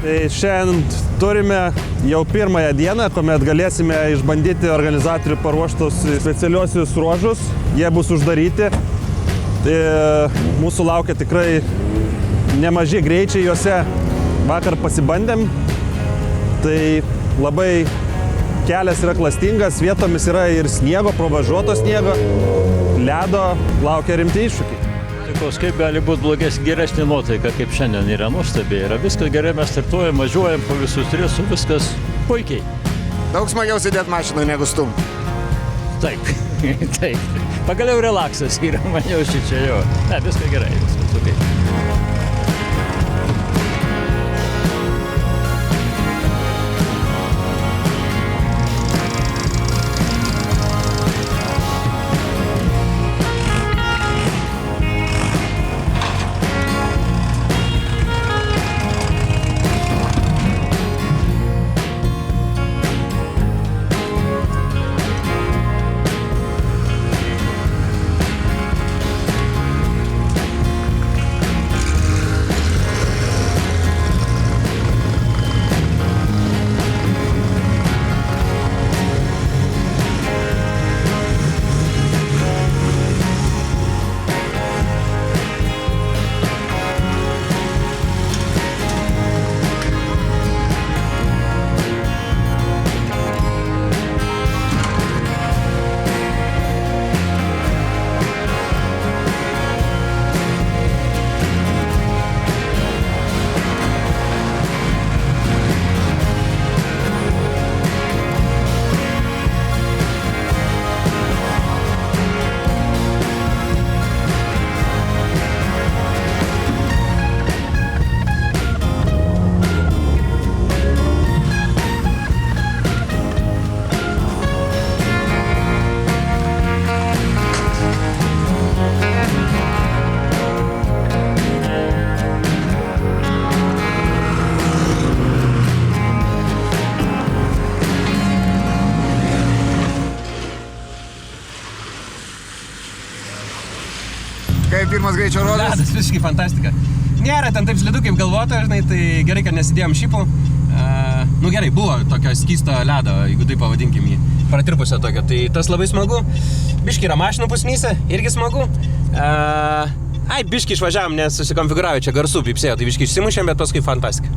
Tai šiandien turime jau pirmąją dieną, kuomet galėsime išbandyti organizatorių paruoštus specialiuosius ruožus. Jie bus uždaryti. Tai mūsų laukia tikrai nemaži greičiai juose. Vakar pasibandėm. Tai labai kelias yra klastingas, vietomis yra ir sniego, provėžuoto sniego, ledo, laukia rimti iššūkiai. Kaip gali būti geresnė nuotaika, kaip šiandien yra nuostabiai. Yra viskas gerai, mes startuojam, važiuojam po visų stresų, viskas puikiai. Daug smagiau sėdėti mašinoje negu stumti. Taip, taip. Pagaliau relaksas yra, man jau šičia jo. Ne, viskas gerai, viskas okay. Kaip pirmas greičio ruožas? Ledas, visiškai fantastika. Nėra ten taip slidu kaip galvota, žinai, tai gerai, kad nesidėjom šipų. Nu gerai, buvo tokio skysto ledo, jeigu taip pavadinkim jį, pratirpusio tokio, tai tas labai smagu. Biški yra mašinų pusnyse, irgi smagu. Biški išvažiavom, nes susikonfiguravo čia garsų pipsėjo, tai biški išsimušėm, bet paskui fantastika.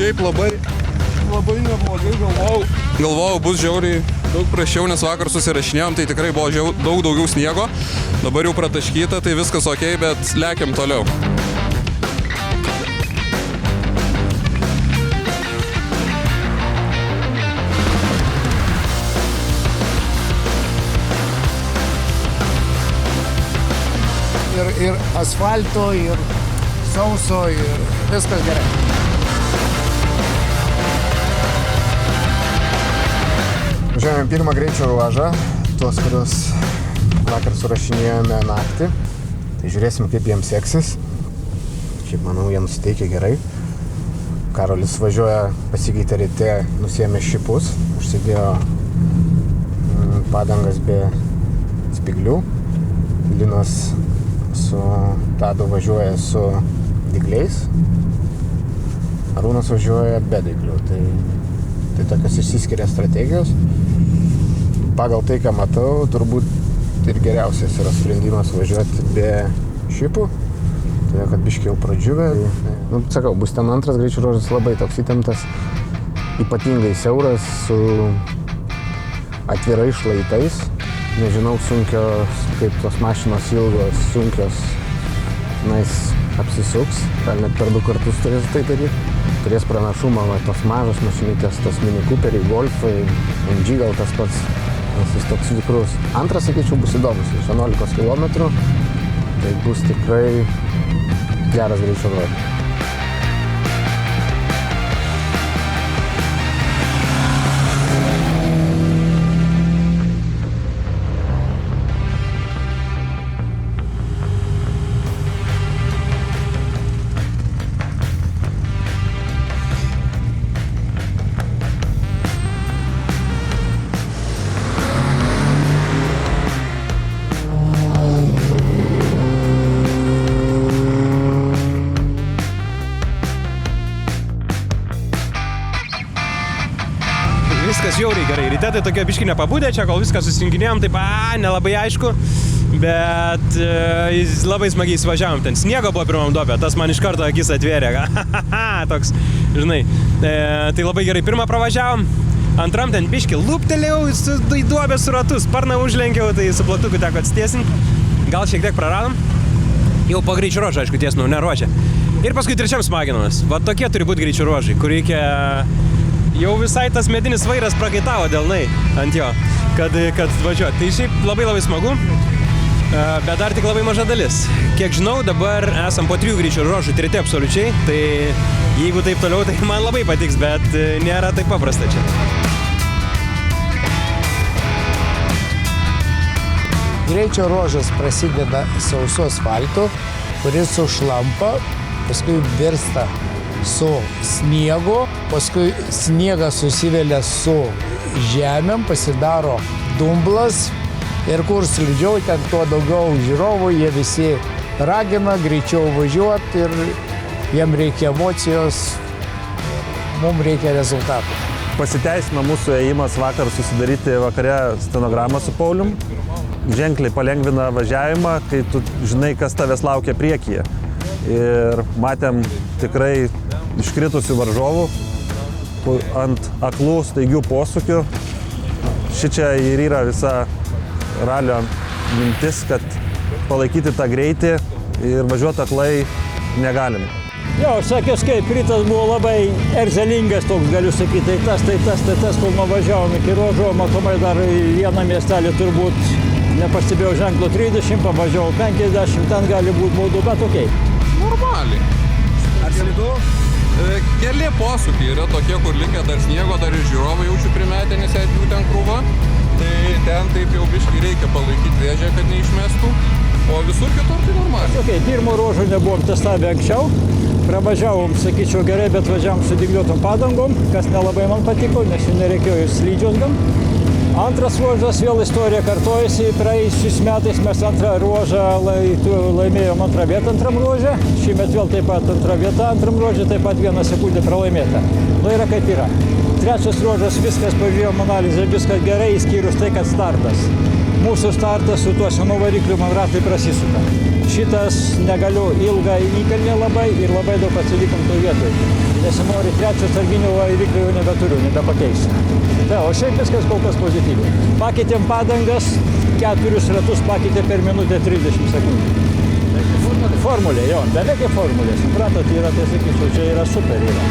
Šiaip labai neblogai galvojau, bus žiauriai daug prašiau, nes vakar susirašinėjom, tai tikrai buvo daug daugiau sniego. Dabar jau prataškyta, tai viskas ok, bet lekiam toliau. Ir asfalto, ir sauso, ir viskas gerai. Važiavome pirmą greičio ruožą, tuos, kuriuos vakar surašinėjome naktį. Tai žiūrėsim, kaip jiems seksis. Šiaip, manau, jie nusiteikia gerai. Karolis važiuoja, pasikeitė ryte, nusiėmė šipus, užsidėjo padangas be spiglių. Linas su Tadu važiuoja su dygliais. Arūnas važiuoja be dyglių. Tai tokios išsiskiria strategijos. Pagal tai, ką matau, turbūt ir geriausias yra sprendimas važiuoti be šipų. Todėl, kad biškiai jau pradžiuvę. Sakau, bus ten antras greičio ruožas labai toks įtemptas, ypatingai siauras, su atvirais šlaitais. Nežinau, sunkios, kaip tos mašinos ilgos, sunkios, apsisuks. Gal net per 2 kartus turės tai daryti. Turės pranašumą, tos mažos mašinytės, tos Mini Cooperiai, Golfai, MG gal tas pats. Jis toks vikrus. Antras, sakyčiau, bus įdomus. 11 km. Tai bus tikrai geras greičio ruožas. autoritetai tokie biški nepabūdė, čia kol viską susirinkinėjom, taip, nelabai aišku, bet labai smagiai įsivažiavom, ten sniego buvo pirmam duobė, tas man iš karto akis atvėrė, toks, žinai, tai labai gerai pirmą pravažiavom, antram ten biški lūptelėjau į duobę su ratu, sparną užlenkiau, tai su platuku teko atstiesinti, gal šiek tiek praradom, jau po greičio ruožą, aišku, tiesinu, ne ruožę. Ir paskui trečiam smaginamas. Va tokie turi būti greičio ruožai, kur reikia... Jau visai tas medinis vairas prakaitavo delnai ant jo, kad važiuot. Tai šiaip labai smagu, bet dar tik labai maža dalis. Kiek žinau, dabar esam po 3 greičio ruožų, 3 absoliučiai, tai jeigu taip toliau, tai man labai patiks, bet nėra taip paprasta čia. Greičio ruožas prasideda sausu asfaltu, kuris sušlampa, paskui virsta su sniegu, paskui sniegas susivelia su žemėm, pasidaro dumblas ir kur slidžiau, ten tuo daugiau žiūrovų, jie visi ragina greičiau važiuoti ir jiem reikia emocijos, mums reikia rezultatų. Pasiteisino mūsų ėjimas vakar susidaryti vakare stenogramą su Paulium. Ženkliai palengvina važiavimą, kai tu žinai, kas tavęs laukia priekyje. Ir matėm tikrai iškritusių varžovų ant aklų staigių posūkių. Šičia ir yra visa ralio mintis, kad palaikyti tą greitį ir važiuoti aklai negalim. Jo, sakės kaip, rytas buvo labai erzelingas toks, galiu sakyti, tai tas, kol nuvažiavom iki ruožo, matomai dar vieną miestelį turbūt nepastebėjau ženklo 30, pavažiavau 50, ten gali būti baudų, bet okei. Normaliai. Ar slidu? Keli posūkiai yra tokie, kur likę dar sniego, dar ir žiūrovai jaučiu primetę, nes jų ten krūva. Tai ten taip jau biškai reikia palaikyti vėžę, kad neišmestų. O visur kitur tai normaliai. Okay, pirmo ruožo nebuvom testavę anksčiau. Pravažiavom, sakyčiau, gerai, bet važiavom su dygliuotom padangom, kas nelabai man patiko, nes jų nereikėjo slidžios gan. Antras ruožas, vėl istorija kartojasi, praėjusiais metais mes antrą ruožą laimėjom antrą vietą antram ruože, šįmet vėl taip pat antrą vietą antram ruože, taip pat 1 sekundę pralaimėta. Nu yra kaip yra. Trečias ruožas, viskas, pažiūrėjom analizę, viskas gerai, išskyrus tai, kad startas. Mūsų startas su tuo senu varikliu man ratai prasisuka. Šitas negaliu ilgą įkalnį labai ir labai daug atsilikom toj vietoj. Nesinori trečio sarginio variklio jau nebeturiu, nebepakeisiu. Tai, o šiaip viskas kol kas pozityviai. Pakeitėm padangas, 4 ratus pakeitė per minutę 30 sekundžių. Formulė, jo, beveik kaip formulė. Supratot, yra, tai sakyčiau, čia yra super yra.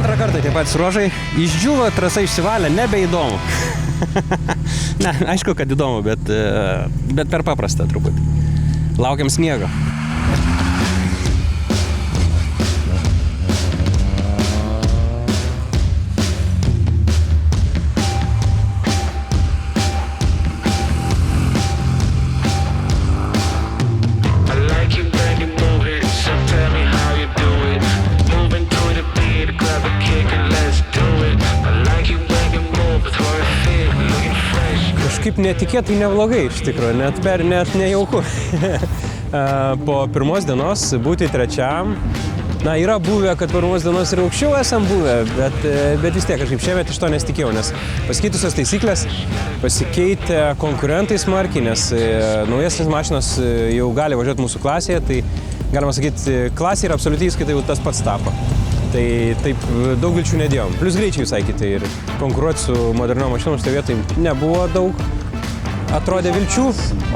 Antrą kartą tie patys ruožai, išdžiūvo, trasa išsivalė, nebeįdomu. Ne, aišku, kad įdomu, bet per paprastą truputį. Laukiam sniego. Kažkaip netikėtai neblogai iš tikrųjų, net nejauku. Po pirmos dienos būti trečiam, na, yra buvę, kad pirmos dienos ir aukščiau esam buvę, bet vis tiek kažkaip šiemet iš to nesitikėjau, nes pasikeitusios taisyklės, pasikeitė konkurentai smarkiai, nes naujesnės mašinos jau gali važiuoti mūsų klasėje, tai galima sakyti, klasė ir absoliučiai įskaitai jau tas pats tapo. Tai taip daug vilčių nedėjom. Plius greičiai visai kitai ir konkuruoti su moderniom mašinom šitoj vietoj nebuvo daug. Atrodė vilčių,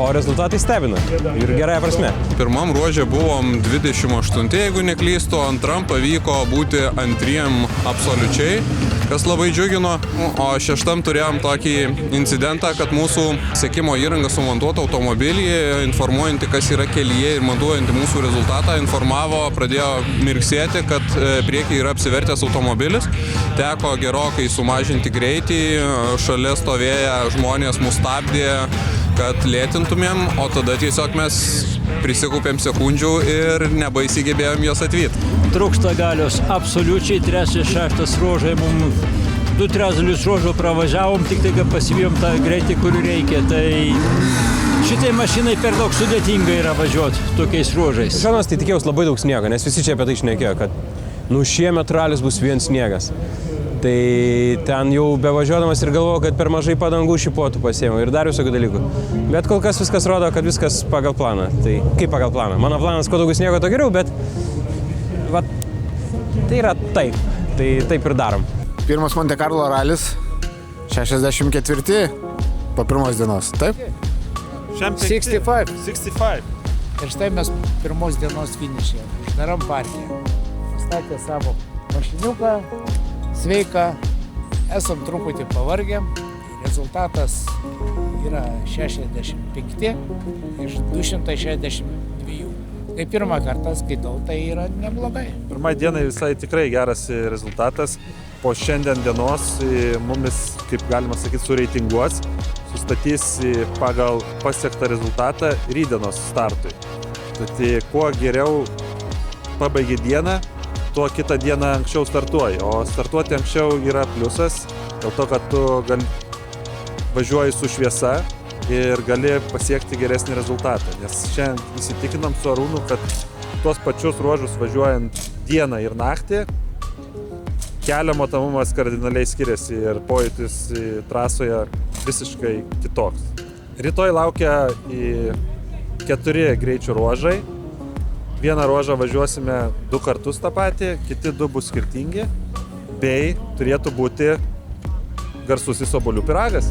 o rezultatai stebina ir gerąja prasme. Pirmam ruože buvom 28, jeigu neklystu, antram pavyko būti antriem absoliučiai, kas labai džiugino, o šeštam turėjom tokį incidentą, kad mūsų sekimo įranga sumontuota automobilyje, informuojanti, kas yra kelyje ir montuojanti mūsų rezultatą, informavo, pradėjo mirksėti, kad priekyje yra apsivertęs automobilis. Teko gerokai sumažinti greitį, šalia stovėję žmonės mus stabdė, kad lėtintumėm, o tada tiesiog mes prisikaupėm sekundžių ir nebaisiai gebėjom jos atvyti. Trūksta galios, absoliučiai 3-6 ruožai, mums 2/3 ruožo pravažiavom, tik tai, kad pasivijom tą greitį, kurį reikia. Tai šitai mašinai per daug sudėtinga yra važiuoti tokiais ruožais. Žanas, tai tikėjausi labai daug sniego, nes visi čia apie tai šnekėjo, kad šiemet ralis bus vien sniegas. Tai ten jau bevažiuodamas ir galvojau, kad per mažai padangų šipuotų pasiėmiau ir dar visokių dalykų. Bet kol kas viskas rodo, kad viskas pagal planą. Tai kaip pagal planą? Mano planas, kuo daugiau sniego, to geriau, bet va, tai yra taip. Tai taip ir darom. Pirmas Monte Carlo ralis, 64 po pirmos dienos, taip? 65. 65. Ir štai mes pirmos dienos finišė. Uždaram partiją. Pastatė savo mašiniuką, sveika, esam truputį pavargę. Rezultatas yra 65 iš 262. Kai pirmą kartą skaitau, tai yra neblogai. Pirmai dienai visai tikrai geras rezultatas. Po šiandien dienos mumis, kaip galima sakyti, sureitinguos, sustatys pagal pasiektą rezultatą rydienos startui. Tai kuo geriau pabaigi dieną, tuo kitą dieną anksčiau startuoji. O startuoti anksčiau yra pliusas, dėl to, kad tu važiuoji su šviesa ir gali pasiekti geresnį rezultatą. Nes šiandien įsitikinam su Arūnu, kad tuos pačius ruožus važiuojant dieną ir naktį, kelio matomumas kardinaliai skiriasi ir pojūtis trasoje visiškai kitoks. Rytoj laukia 4 greičių ruožai. Vieną ruožą važiuosime 2 kartus tą patį, kiti 2 bus skirtingi, bei turėtų būti garsusis obuolių pyragas.